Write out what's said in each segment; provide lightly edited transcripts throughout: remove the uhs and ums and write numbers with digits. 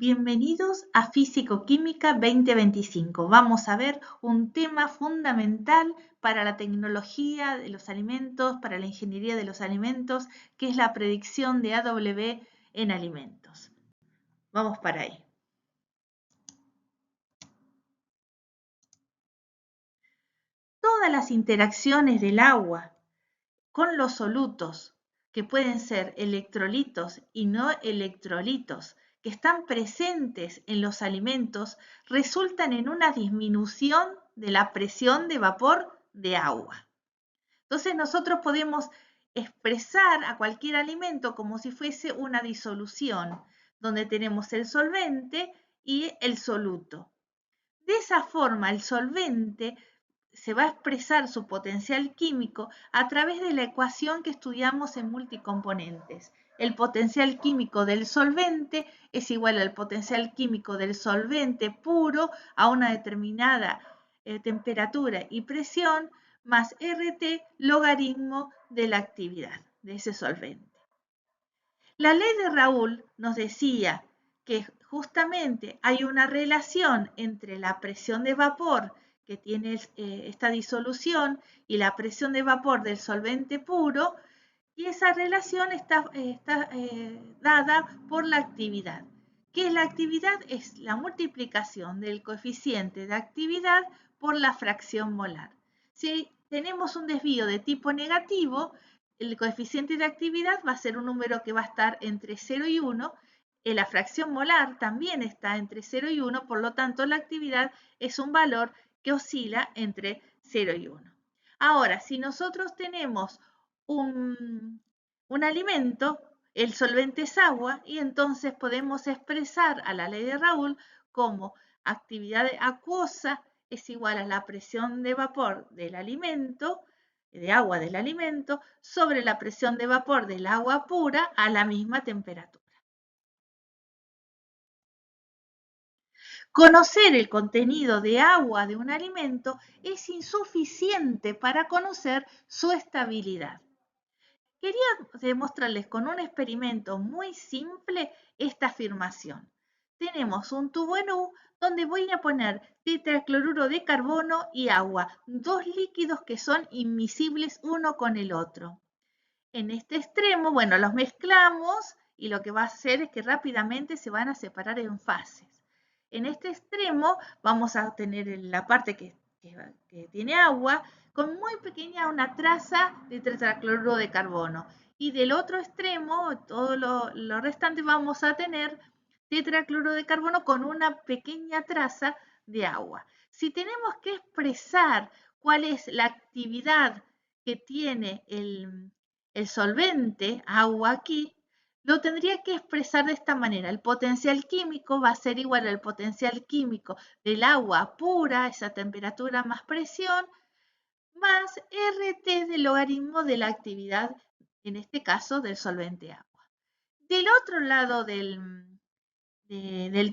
Bienvenidos a Físico-Química 2025. Vamos a ver un tema fundamental para la tecnología de los alimentos, para la ingeniería de los alimentos, que es la predicción de AW en alimentos. Vamos para ahí. Todas las interacciones del agua con los solutos, que pueden ser electrolitos y no electrolitos, que están presentes en los alimentos, resultan en una disminución de la presión de vapor de agua. Entonces nosotros podemos expresar a cualquier alimento como si fuese una disolución, donde tenemos el solvente y el soluto. De esa forma, el solvente se va a expresar su potencial químico a través de la ecuación que estudiamos en multicomponentes. El potencial químico del solvente es igual al potencial químico del solvente puro a una determinada temperatura y presión más RT logaritmo de la actividad de ese solvente. La ley de Raoult nos decía que justamente hay una relación entre la presión de vapor que tiene esta disolución y la presión de vapor del solvente puro, y esa relación está dada por la actividad. ¿Qué es la actividad? Es la multiplicación del coeficiente de actividad por la fracción molar. Si tenemos un desvío de tipo negativo, el coeficiente de actividad va a ser un número que va a estar entre 0 y 1. La fracción molar también está entre 0 y 1, por lo tanto la actividad es un valor que oscila entre 0 y 1. Ahora, si nosotros tenemos un alimento, el solvente es agua, y entonces podemos expresar a la ley de Raoult como actividad acuosa es igual a la presión de vapor del alimento, de agua del alimento, sobre la presión de vapor del agua pura a la misma temperatura. Conocer el contenido de agua de un alimento es insuficiente para conocer su estabilidad. Quería demostrarles con un experimento muy simple esta afirmación. Tenemos un tubo en U donde voy a poner tetracloruro de carbono y agua, dos líquidos que son inmiscibles uno con el otro. En este extremo, bueno, los mezclamos y lo que va a hacer es que rápidamente se van a separar en fases. En este extremo vamos a tener la parte que tiene agua con muy pequeña una traza de tetracloruro de carbono. Y del otro extremo, todo lo restante, vamos a tener tetracloruro de carbono con una pequeña traza de agua. Si tenemos que expresar cuál es la actividad que tiene el solvente, agua aquí, lo tendría que expresar de esta manera. El potencial químico va a ser igual al potencial químico del agua pura, esa temperatura más presión, más RT del logaritmo de la actividad, en este caso del solvente agua. Del otro lado del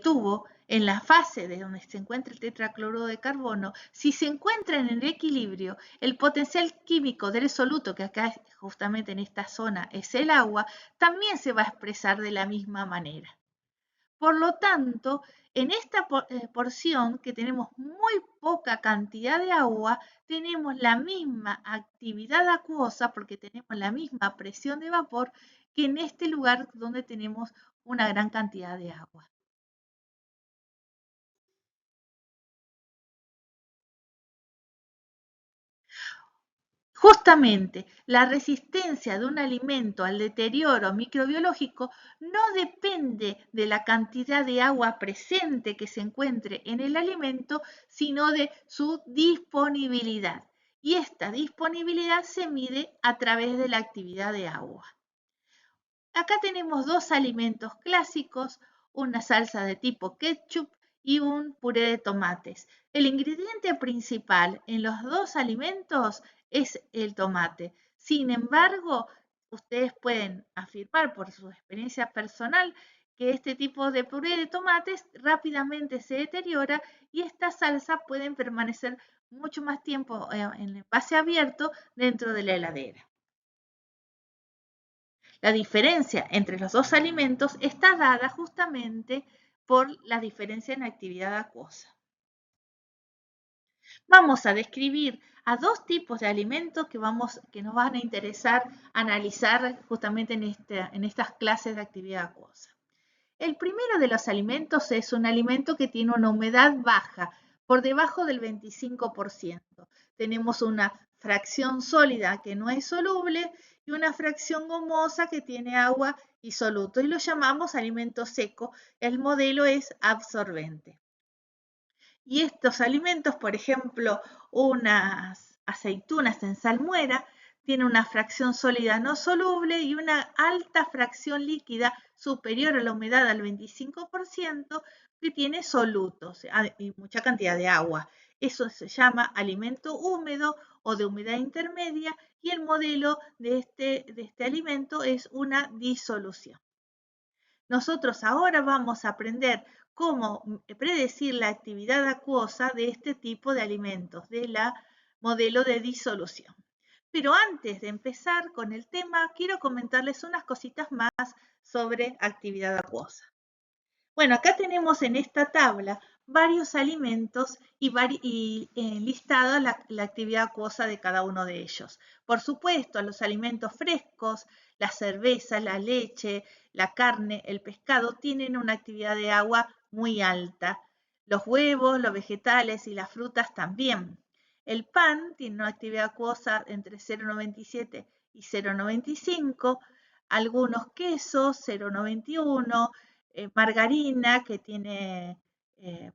tubo, en la fase de donde se encuentra el tetracloruro de carbono, si se encuentra en el equilibrio, el potencial químico del soluto, que acá justamente en esta zona es el agua, también se va a expresar de la misma manera. Por lo tanto, en esta porción que tenemos muy poca cantidad de agua, tenemos la misma actividad acuosa porque tenemos la misma presión de vapor que en este lugar donde tenemos una gran cantidad de agua. Justamente, la resistencia de un alimento al deterioro microbiológico no depende de la cantidad de agua presente que se encuentre en el alimento, sino de su disponibilidad. Y esta disponibilidad se mide a través de la actividad de agua. Acá tenemos dos alimentos clásicos, una salsa de tipo ketchup y un puré de tomates. El ingrediente principal en los dos alimentos es el tomate. Sin embargo, ustedes pueden afirmar por su experiencia personal que este tipo de puré de tomates rápidamente se deteriora y esta salsa pueden permanecer mucho más tiempo en envase abierto dentro de la heladera. La diferencia entre los dos alimentos está dada justamente por la diferencia en actividad acuosa. Vamos a describir a dos tipos de alimentos que nos van a interesar analizar justamente en estas clases de actividad acuosa. El primero de los alimentos es un alimento que tiene una humedad baja, por debajo del 25%. Tenemos una fracción sólida que no es soluble y una fracción gomosa que tiene agua y soluto, y lo llamamos alimento seco. El modelo es absorbente. Y estos alimentos, por ejemplo, unas aceitunas en salmuera, tienen una fracción sólida no soluble y una alta fracción líquida superior a la humedad al 25% que tiene solutos y mucha cantidad de agua. Eso se llama alimento húmedo o de humedad intermedia, y el modelo de este alimento es una disolución. Nosotros ahora vamos a aprender cómo predecir la actividad acuosa de este tipo de alimentos, de la modelo de disolución. Pero antes de empezar con el tema, quiero comentarles unas cositas más sobre actividad acuosa. Bueno, acá tenemos en esta tabla varios alimentos y listada la actividad acuosa de cada uno de ellos. Por supuesto, los alimentos frescos, la cerveza, la leche, la carne, el pescado tienen una actividad de agua muy alta. Los huevos, los vegetales y las frutas también. El pan tiene una actividad acuosa entre 0,97 y 0,95. Algunos quesos, 0,91. Margarina, que tiene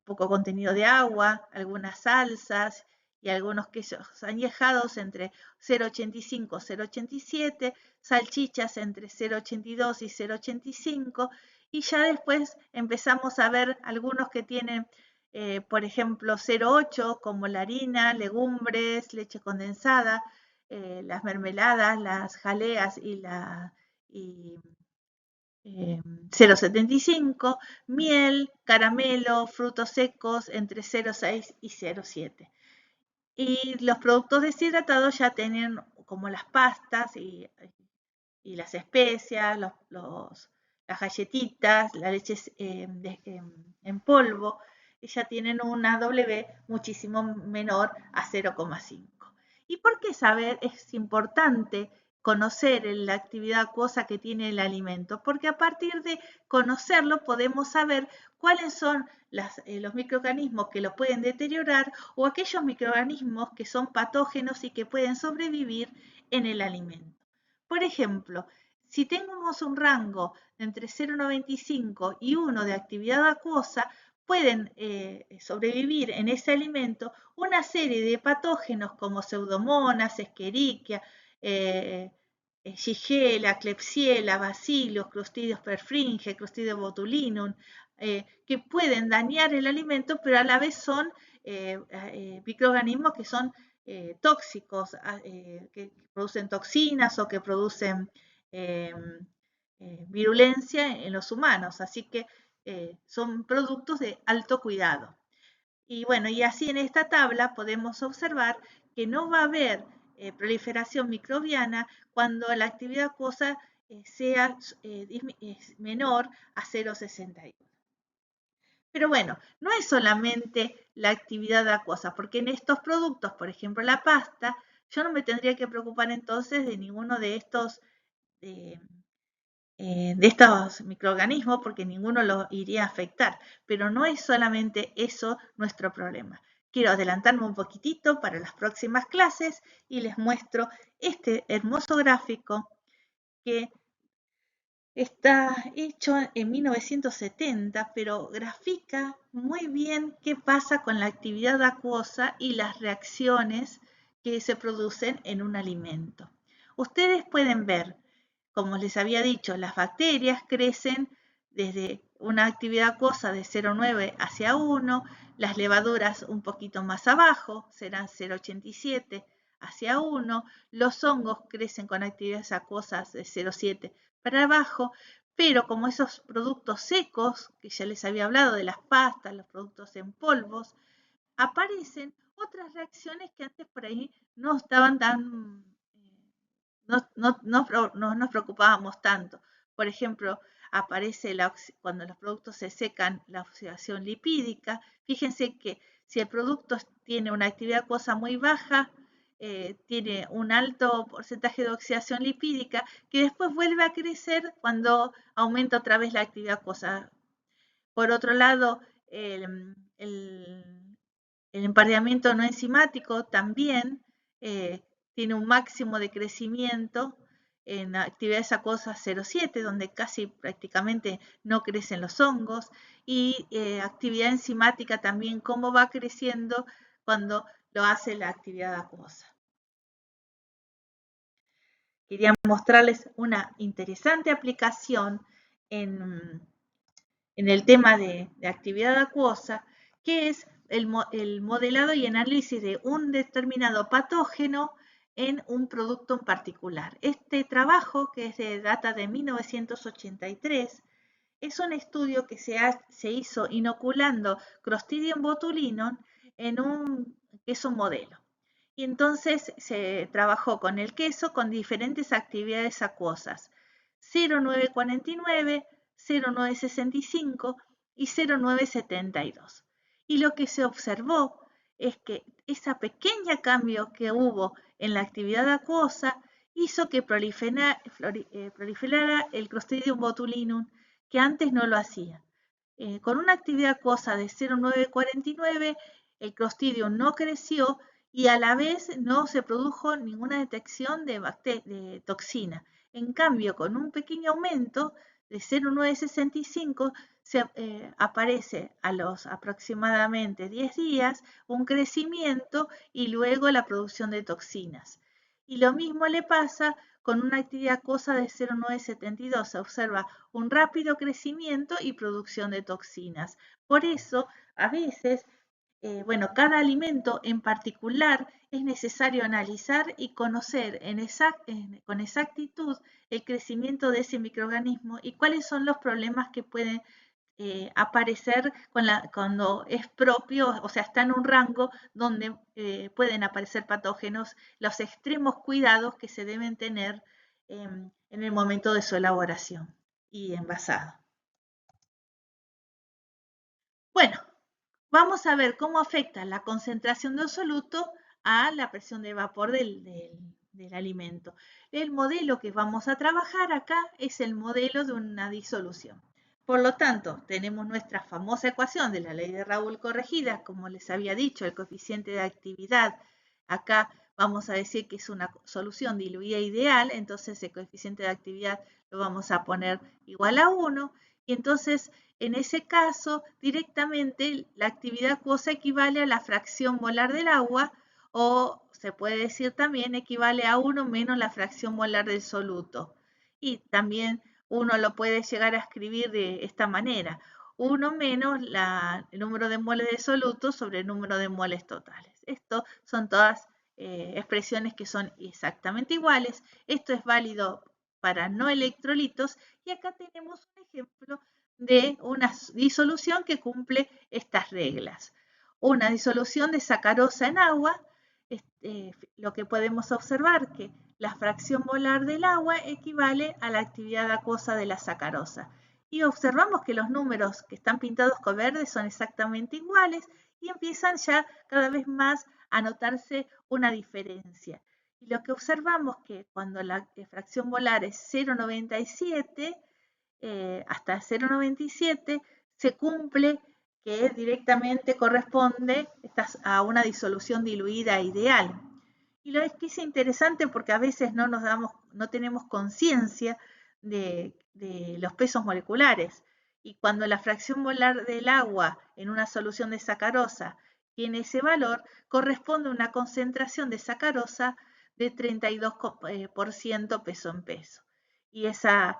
poco contenido de agua, algunas salsas y algunos quesos añejados entre 0,85 y 0,87, salchichas entre 0,82 y 0,85, y ya después empezamos a ver algunos que tienen, por ejemplo, 0,8, como la harina, legumbres, leche condensada, las mermeladas, las jaleas y 0,75, miel, caramelo, frutos secos entre 0,6 y 0,7. Y los productos deshidratados ya tienen como las pastas y las especias, las galletitas, la leche en polvo, ya tienen una W muchísimo menor a 0,5. ¿Y por qué saber? Es importante conocer la actividad acuosa que tiene el alimento, porque a partir de conocerlo podemos saber cuáles son los microorganismos que lo pueden deteriorar o aquellos microorganismos que son patógenos y que pueden sobrevivir en el alimento. Por ejemplo, si tenemos un rango entre 0,95 y 1 de actividad acuosa, pueden sobrevivir en ese alimento una serie de patógenos como Pseudomonas, Escherichia, Shigella, Klebsiella, Bacillus, Clostridium perfringens, Clostridium botulinum, que pueden dañar el alimento, pero a la vez son microorganismos que son tóxicos, que producen toxinas o que producen virulencia en los humanos. Así que son productos de alto cuidado. Y bueno, y así en esta tabla podemos observar que no va a haber proliferación microbiana cuando la actividad acuosa sea menor a 0,61. Pero bueno, no es solamente la actividad acuosa, porque en estos productos, por ejemplo la pasta, yo no me tendría que preocupar entonces de ninguno de estos microorganismos, porque ninguno los iría a afectar. Pero no es solamente eso nuestro problema. Quiero adelantarme un poquitito para las próximas clases y les muestro este hermoso gráfico que está hecho en 1970, pero grafica muy bien qué pasa con la actividad acuosa y las reacciones que se producen en un alimento. Ustedes pueden ver, como les había dicho, las bacterias crecen desde una actividad acuosa de 0,9 hacia 1, las levaduras un poquito más abajo, serán 0,87 hacia 1, los hongos crecen con actividades acuosas de 0,7 para abajo, pero como esos productos secos, que ya les había hablado de las pastas, los productos en polvos, aparecen otras reacciones que antes por ahí no estaban tan, no nos preocupábamos tanto. Por ejemplo, aparece cuando los productos se secan la oxidación lipídica. Fíjense que si el producto tiene una actividad acuosa muy baja, tiene un alto porcentaje de oxidación lipídica que después vuelve a crecer cuando aumenta otra vez la actividad acuosa. Por otro lado, el empareamiento no enzimático también tiene un máximo de crecimiento en actividades acuosas 0,7, donde casi prácticamente no crecen los hongos, y actividad enzimática también, cómo va creciendo cuando lo hace la actividad acuosa. Quería mostrarles una interesante aplicación en el tema de actividad acuosa, que es el modelado y análisis de un determinado patógeno en un producto en particular. Este trabajo, que data de 1983, es un estudio que se hizo inoculando Clostridium botulinum en un queso modelo. Y entonces se trabajó con el queso con diferentes actividades acuosas: 0,949, 0,965 y 0,972. Y lo que se observó es que ese pequeño cambio que hubo en la actividad acuosa hizo que proliferara el Clostridium botulinum, que antes no lo hacía. Con una actividad acuosa de 0,949, el Clostridium no creció y a la vez no se produjo ninguna detección de toxina. En cambio, con un pequeño aumento de 0,965 aparece a los aproximadamente 10 días un crecimiento y luego la producción de toxinas. Y lo mismo le pasa con una actividad acuosa de 0,972. Se observa un rápido crecimiento y producción de toxinas. Por eso, a veces, cada alimento en particular es necesario analizar y conocer con exactitud el crecimiento de ese microorganismo y cuáles son los problemas que pueden aparecer cuando es propio, o sea, está en un rango donde pueden aparecer patógenos, los extremos cuidados que se deben tener en el momento de su elaboración y envasado. Bueno, vamos a ver cómo afecta la concentración de un soluto a la presión de vapor del alimento. El modelo que vamos a trabajar acá es el modelo de una disolución. Por lo tanto, tenemos nuestra famosa ecuación de la ley de Raoul corregida, como les había dicho, el coeficiente de actividad. Acá vamos a decir que es una solución diluida ideal, entonces el coeficiente de actividad lo vamos a poner igual a 1, y entonces en ese caso directamente la actividad acuosa equivale a la fracción molar del agua, o se puede decir también equivale a 1 menos la fracción molar del soluto. Y también uno lo puede llegar a escribir de esta manera: 1 menos el número de moles de soluto sobre el número de moles totales. Esto son todas expresiones que son exactamente iguales. Esto es válido para no electrolitos, y acá tenemos un ejemplo de una disolución que cumple estas reglas. Una disolución de sacarosa en agua, lo que podemos observar que la fracción molar del agua equivale a la actividad acuosa de la sacarosa. Y observamos que los números que están pintados con verde son exactamente iguales y empiezan ya cada vez más a notarse una diferencia. Y lo que observamos que cuando la fracción molar es 0,97 hasta 0,97 se cumple que directamente corresponde a una disolución diluida ideal. Y lo que es interesante porque a veces no tenemos conciencia de los pesos moleculares. Y cuando la fracción molar del agua en una solución de sacarosa tiene ese valor, corresponde a una concentración de sacarosa de 32% peso en peso. Y esa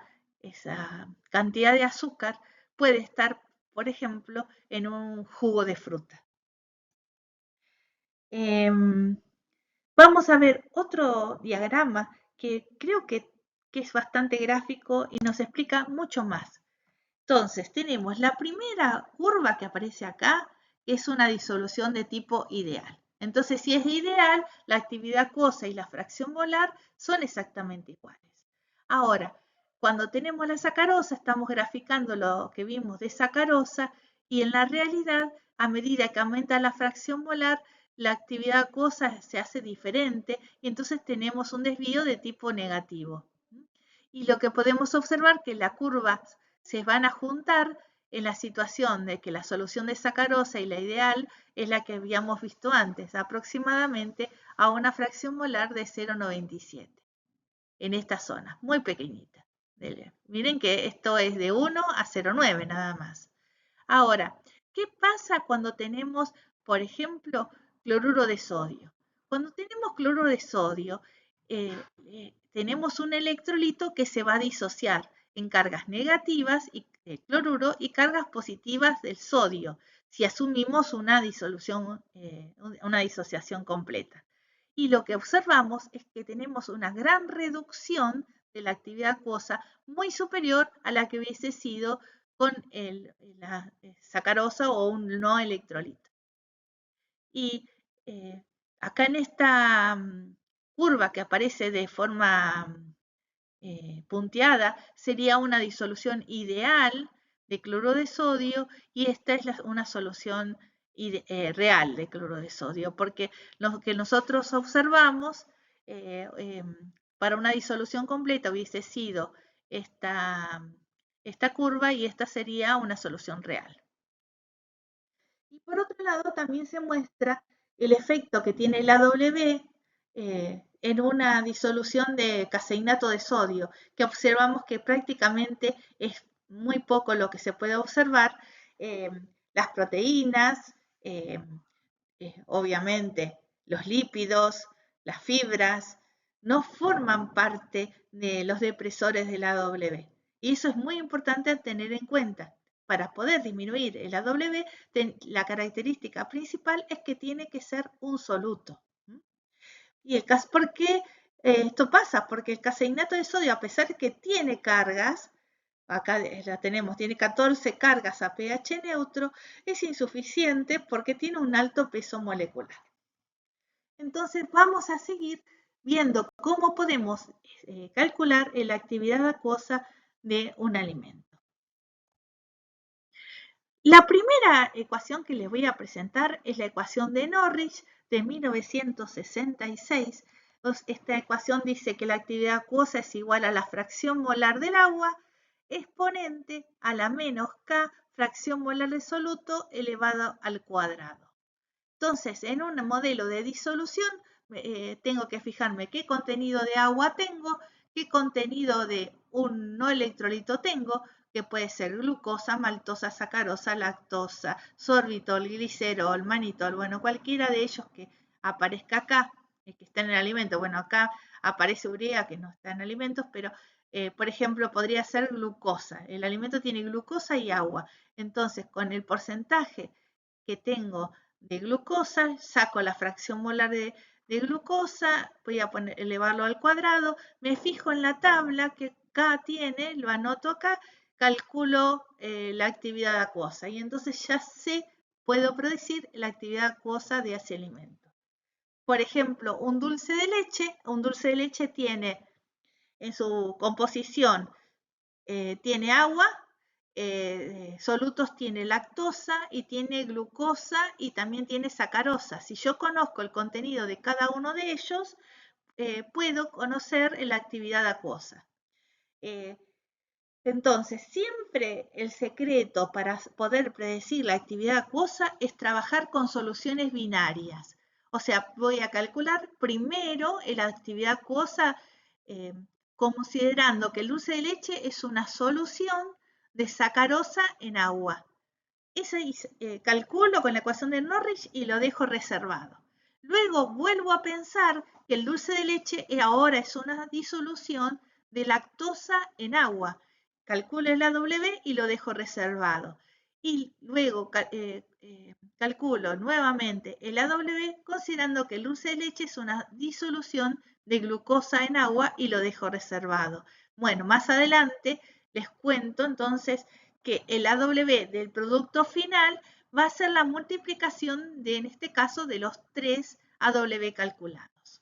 cantidad de azúcar puede estar, por ejemplo, en un jugo de fruta. Vamos a ver otro diagrama que creo que es bastante gráfico y nos explica mucho más. Entonces, tenemos la primera curva que aparece acá, que es una disolución de tipo ideal. Entonces, si es ideal, la actividad acuosa y la fracción molar son exactamente iguales. Ahora, Cuando tenemos la sacarosa, estamos graficando lo que vimos de sacarosa y en la realidad, a medida que aumenta la fracción molar, la actividad acuosa se hace diferente y entonces tenemos un desvío de tipo negativo. Y lo que podemos observar que las curvas se van a juntar en la situación de que la solución de sacarosa y la ideal es la que habíamos visto antes, aproximadamente a una fracción molar de 0,97 en esta zona, muy pequeñita. Miren que esto es de 1 a 0,9 nada más. Ahora, ¿qué pasa cuando tenemos, por ejemplo, cloruro de sodio? Cuando tenemos cloruro de sodio, tenemos un electrolito que se va a disociar en cargas negativas del cloruro y cargas positivas del sodio, si asumimos una disolución, una disociación completa. Y lo que observamos es que tenemos una gran reducción de la actividad acuosa muy superior a la que hubiese sido con la sacarosa o un no electrolito. Y acá en esta curva que aparece de forma punteada sería una disolución ideal de cloruro de sodio y esta es una solución real de cloruro de sodio, porque lo que nosotros observamos para una disolución completa hubiese sido esta curva y esta sería una solución real. Y por otro lado también se muestra el efecto que tiene la W en una disolución de caseinato de sodio, que observamos que prácticamente es muy poco lo que se puede observar. Las proteínas, obviamente los lípidos, las fibras, no forman parte de los depresores de la AW. Y eso es muy importante tener en cuenta. Para poder disminuir el AW, la característica principal es que tiene que ser un soluto. Y el caso, ¿por qué esto pasa? Porque el caseinato de sodio, a pesar de que tiene cargas, acá la tenemos, tiene 14 cargas a pH neutro, es insuficiente porque tiene un alto peso molecular. Entonces vamos a seguir viendo cómo podemos calcular la actividad acuosa de un alimento. La primera ecuación que les voy a presentar es la ecuación de Norris de 1966. Esta ecuación dice que la actividad acuosa es igual a la fracción molar del agua exponente a la menos K fracción molar de soluto elevado al cuadrado. Entonces, en un modelo de disolución, tengo que fijarme qué contenido de agua tengo, qué contenido de un no electrolito tengo, que puede ser glucosa, maltosa, sacarosa, lactosa, sorbitol, glicerol, manitol, bueno, cualquiera de ellos que aparezca acá, que está en el alimento. Bueno, acá aparece urea, que no está en alimentos, pero por ejemplo, podría ser glucosa. El alimento tiene glucosa y agua. Entonces, con el porcentaje que tengo de glucosa, saco la fracción molar de glucosa, voy a elevarlo al cuadrado, me fijo en la tabla que K tiene, lo anoto acá, calculo la actividad acuosa y entonces ya sé, puedo predecir la actividad acuosa de ese alimento. Por ejemplo, un dulce de leche tiene en su composición, tiene agua, solutos tiene lactosa y tiene glucosa y también tiene sacarosa. Si yo conozco el contenido de cada uno de ellos, puedo conocer la actividad acuosa. Entonces, siempre el secreto para poder predecir la actividad acuosa es trabajar con soluciones binarias. O sea, voy a calcular primero la actividad acuosa considerando que el dulce de leche es una solución de sacarosa en agua. Ese calculo con la ecuación de Norris y lo dejo reservado. Luego vuelvo a pensar que el dulce de leche ahora es una disolución de lactosa en agua. Calculo el AW y lo dejo reservado. Y luego calculo nuevamente el AW considerando que el dulce de leche es una disolución de glucosa en agua y lo dejo reservado. Bueno, más adelante les cuento entonces que el AW del producto final va a ser la multiplicación de, en este caso, de los 3 AW calculados.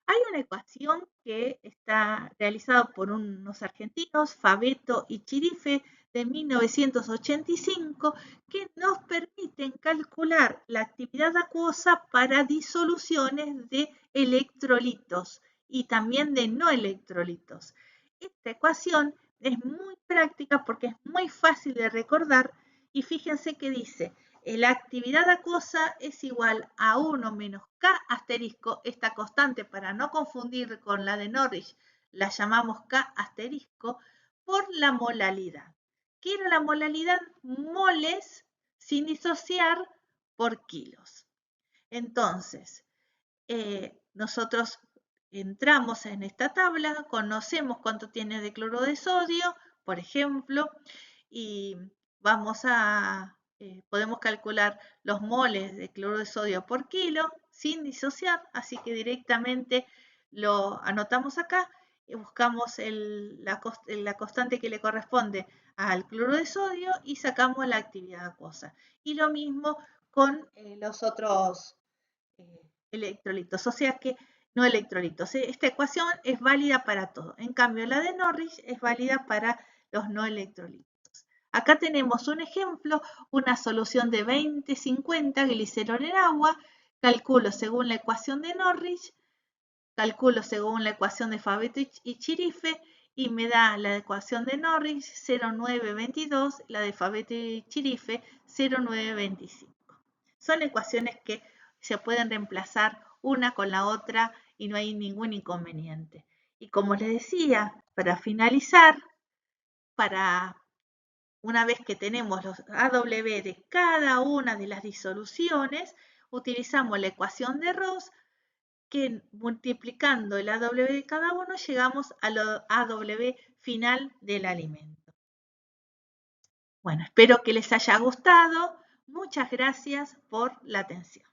Hay una ecuación que está realizada por unos argentinos, Favetto y Chirife, de 1985, que nos permiten calcular la actividad acuosa para disoluciones de electrolitos y también de no electrolitos. Esta ecuación es muy práctica porque es muy fácil de recordar y fíjense que dice la actividad acuosa es igual a 1 menos K asterisco, esta constante para no confundir con la de Norris, la llamamos K asterisco, por la molalidad. ¿Qué era la molalidad? Moles sin disociar por kilos. Entonces, nosotros entramos en esta tabla, conocemos cuánto tiene de cloro de sodio, por ejemplo, y vamos a, podemos calcular los moles de cloro de sodio por kilo sin disociar, así que directamente lo anotamos acá y buscamos la constante que le corresponde al cloro de sodio y sacamos la actividad acuosa. Y lo mismo con los otros electrolitos, o sea que no electrolitos. Esta ecuación es válida para todo. En cambio, la de Norris es válida para los no electrolitos. Acá tenemos un ejemplo, una solución de 20-50 glicerol en agua. Calculo según la ecuación de Norris, calculo según la ecuación de Favetto y Chirife y me da la ecuación de Norris 0,922, la de Favetto y Chirife 0,925. Son ecuaciones que se pueden reemplazar una con la otra y no hay ningún inconveniente. Y como les decía, para finalizar, para una vez que tenemos los AW de cada una de las disoluciones, utilizamos la ecuación de Ross, que multiplicando el AW de cada uno llegamos al AW final del alimento. Bueno, espero que les haya gustado. Muchas gracias por la atención.